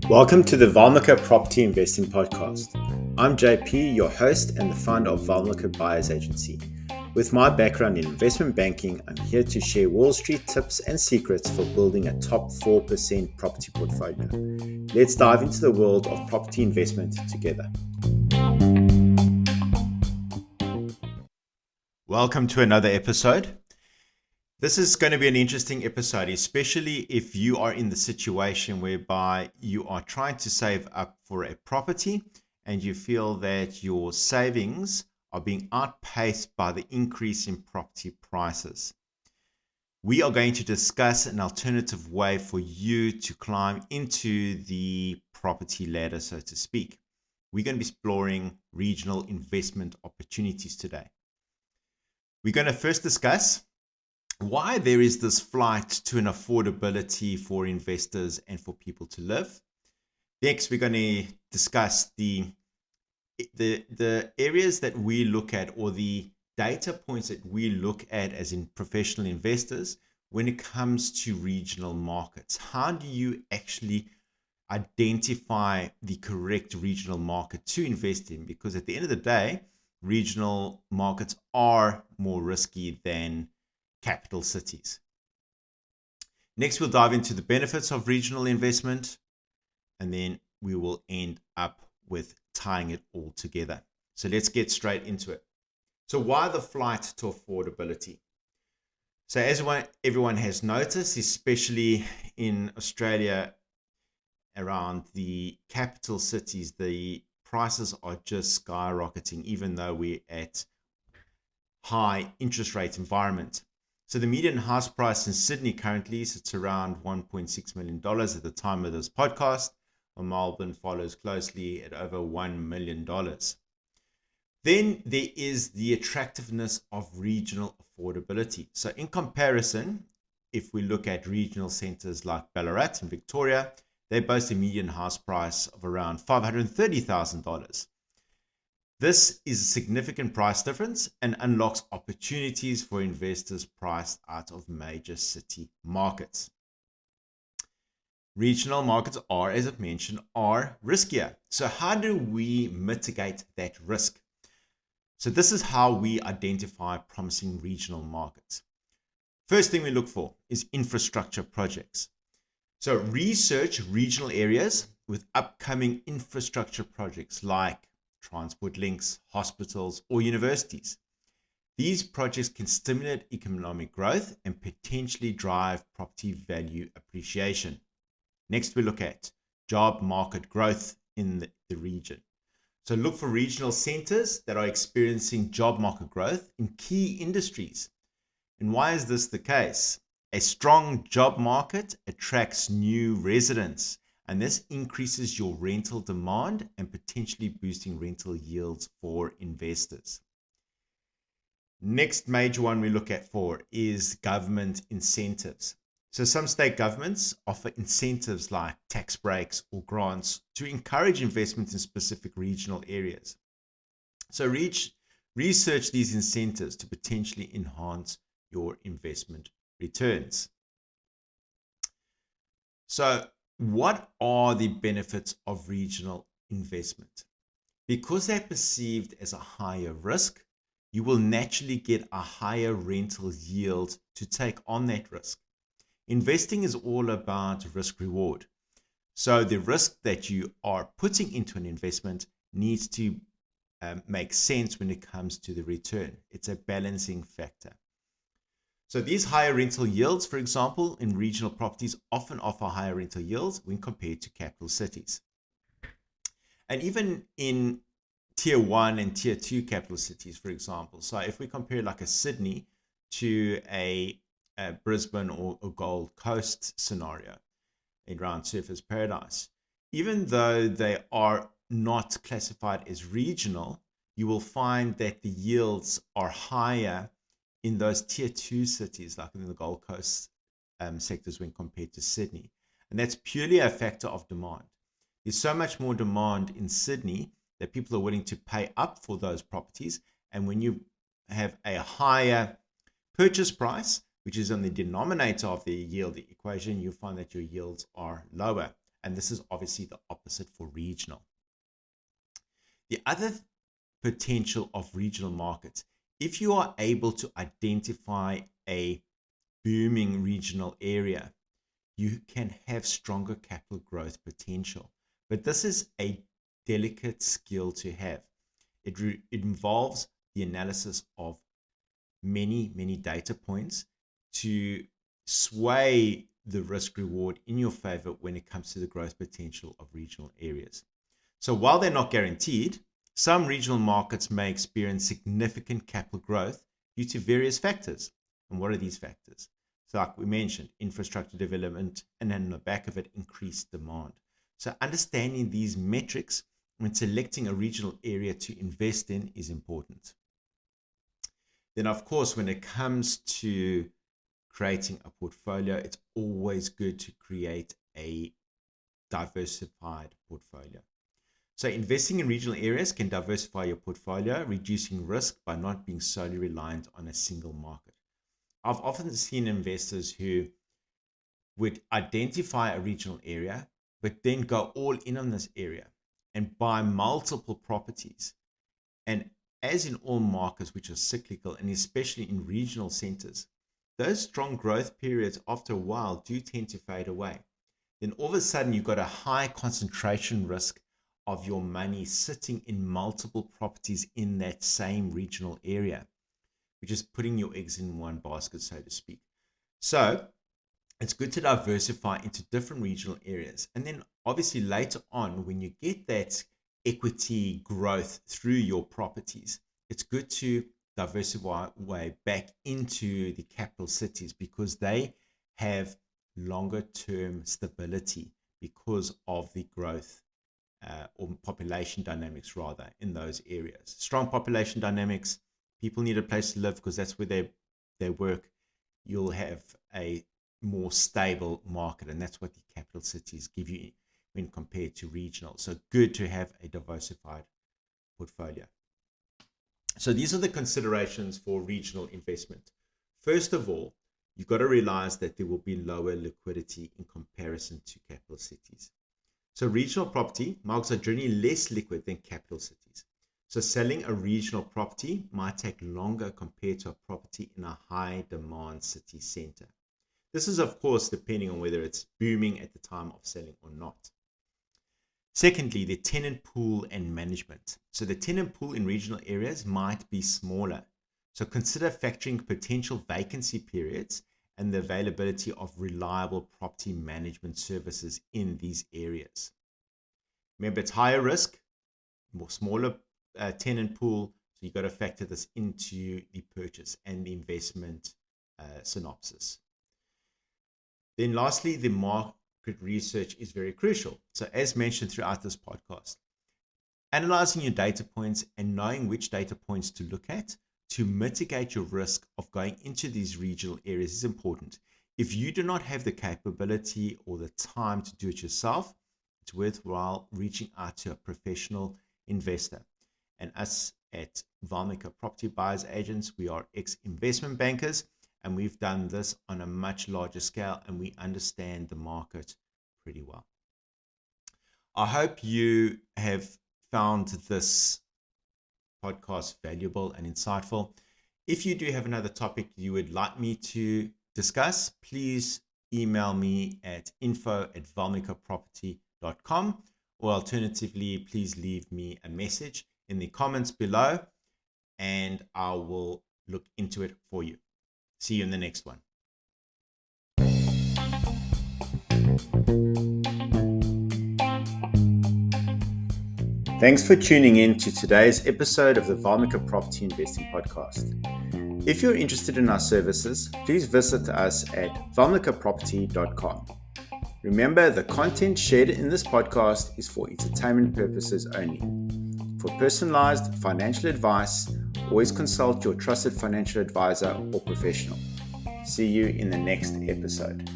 Welcome to the Valmika Property Investing Podcast. I'm JP, your host and the founder of Valmika Buyers Agency. With my background in investment banking, I'm here to share Wall Street tips and secrets for building a top 4% property portfolio. Let's dive into the world of property investment together. Welcome to another episode. This is going to be an interesting episode, especially if you are in the situation whereby you are trying to save up for a property and you feel that your savings are being outpaced by the increase in property prices. We are going to discuss an alternative way for you to climb into the property ladder, so to speak. We're going to be exploring regional investment opportunities today. We're going to first discuss why there is this flight to an affordability for investors and for people to live. Next, we're going to discuss the areas that we look at, or the data points that we look at as in professional investors when it comes to regional markets. How do you actually identify the correct regional market to invest in? Because at the end of the day, regional markets are more risky than capital cities. Next, we'll dive into the benefits of regional investment, and then we will end up with tying it all together. So let's get straight into it. So why the flight to affordability? So as everyone has noticed, especially in Australia, around the capital cities, the prices are just skyrocketing, even though we're at high interest rate environment. So the median house price in Sydney currently sits around $1.6 million at the time of this podcast, while Melbourne follows closely at over $1 million. Then there is the attractiveness of regional affordability. So in comparison, if we look at regional centres like Ballarat in Victoria, they boast a median house price of around $530,000. This is a significant price difference and unlocks opportunities for investors priced out of major city markets. Regional markets are, as I've mentioned, are riskier. So how do we mitigate that risk? So this is how we identify promising regional markets. First thing we look for is infrastructure projects. So research regional areas with upcoming infrastructure projects like transport links, hospitals, or universities. These projects can stimulate economic growth and potentially drive property value appreciation. Next, we look at job market growth in the region. So look for regional centers that are experiencing job market growth in key industries. And why is this the case? A strong job market attracts new residents, and this increases your rental demand and potentially boosting rental yields for investors. Next major one we look at for is government incentives. So some state governments offer incentives like tax breaks or grants to encourage investment in specific regional areas. So research these incentives to potentially enhance your investment returns. So what are the benefits of regional investment? Because they're perceived as a higher risk, you will naturally get a higher rental yield to take on that risk. Investing is all about risk reward. So the risk that you are putting into an investment needs to make sense when it comes to the return. It's a balancing factor. So these higher rental yields, for example, in regional properties often offer higher rental yields when compared to capital cities. And even in tier 1 and tier 2 capital cities, for example. So if we compare like a Sydney to a Brisbane or a Gold Coast scenario around Surfers Paradise, even though they are not classified as regional, you will find that the yields are higher in those tier 2 cities, like in the Gold Coast sectors when compared to Sydney. And that's purely a factor of demand. There's so much more demand in Sydney that people are willing to pay up for those properties. And when you have a higher purchase price, which is on the denominator of the yield equation, you'll find that your yields are lower. And this is obviously the opposite for regional. The other potential of regional markets, if you are able to identify a booming regional area, you can have stronger capital growth potential. But this is a delicate skill to have. It involves the analysis of many data points to sway the risk reward in your favor when it comes to the growth potential of regional areas. So while they're not guaranteed, some regional markets may experience significant capital growth due to various factors. And what are these factors? So like we mentioned, infrastructure development, and then on the back of it, increased demand. So understanding these metrics when selecting a regional area to invest in is important. Then, of course, when it comes to creating a portfolio, it's always good to create a diversified portfolio. So investing in regional areas can diversify your portfolio, reducing risk by not being solely reliant on a single market. I've often seen investors who would identify a regional area, but then go all in on this area and buy multiple properties. And as in all markets which are cyclical, and especially in regional centers, those strong growth periods after a while do tend to fade away. Then all of a sudden you've got a high concentration risk of your money sitting in multiple properties in that same regional area, which is putting your eggs in one basket, so to speak. So it's good to diversify into different regional areas. And then obviously later on, when you get that equity growth through your properties, it's good to diversify back into the capital cities because they have longer term stability because of the growth or population dynamics rather in those areas. Strong population dynamics, people need a place to live because that's where they work. You'll have a more stable market, and that's what the capital cities give you when compared to regional. So good to have a diversified portfolio. So these are the considerations for regional investment. First of all, you've got to realize that there will be lower liquidity in comparison to capital cities. So regional property markets are generally less liquid than capital cities. So selling a regional property might take longer compared to a property in a high demand city center. This is, of course, depending on whether it's booming at the time of selling or not. Secondly, the tenant pool and management. So the tenant pool in regional areas might be smaller. So consider factoring potential vacancy periods and the availability of reliable property management services in these areas. Remember, it's higher risk, more smaller tenant pool, so you've got to factor this into the purchase and the investment synopsis. Then lastly, the market research is very crucial. So as mentioned throughout this podcast, analyzing your data points and knowing which data points to look at to mitigate your risk of going into these regional areas is important. If you do not have the capability or the time to do it yourself, it's worthwhile reaching out to a professional investor. And us at Valmika Property Buyers Agents, we are ex-investment bankers, and we've done this on a much larger scale, and we understand the market pretty well. I hope you have found this podcast valuable and insightful. If you do have another topic you would like me to discuss, please email me at info@valmikaproperty.com, or alternatively, please leave me a message in the comments below and I will look into it for you. See you in the next one. Thanks for tuning in to today's episode of the Valmika Property Investing Podcast. If you're interested in our services, please visit us at valmikaproperty.com. Remember, the content shared in this podcast is for entertainment purposes only. For personalized financial advice, always consult your trusted financial advisor or professional. See you in the next episode.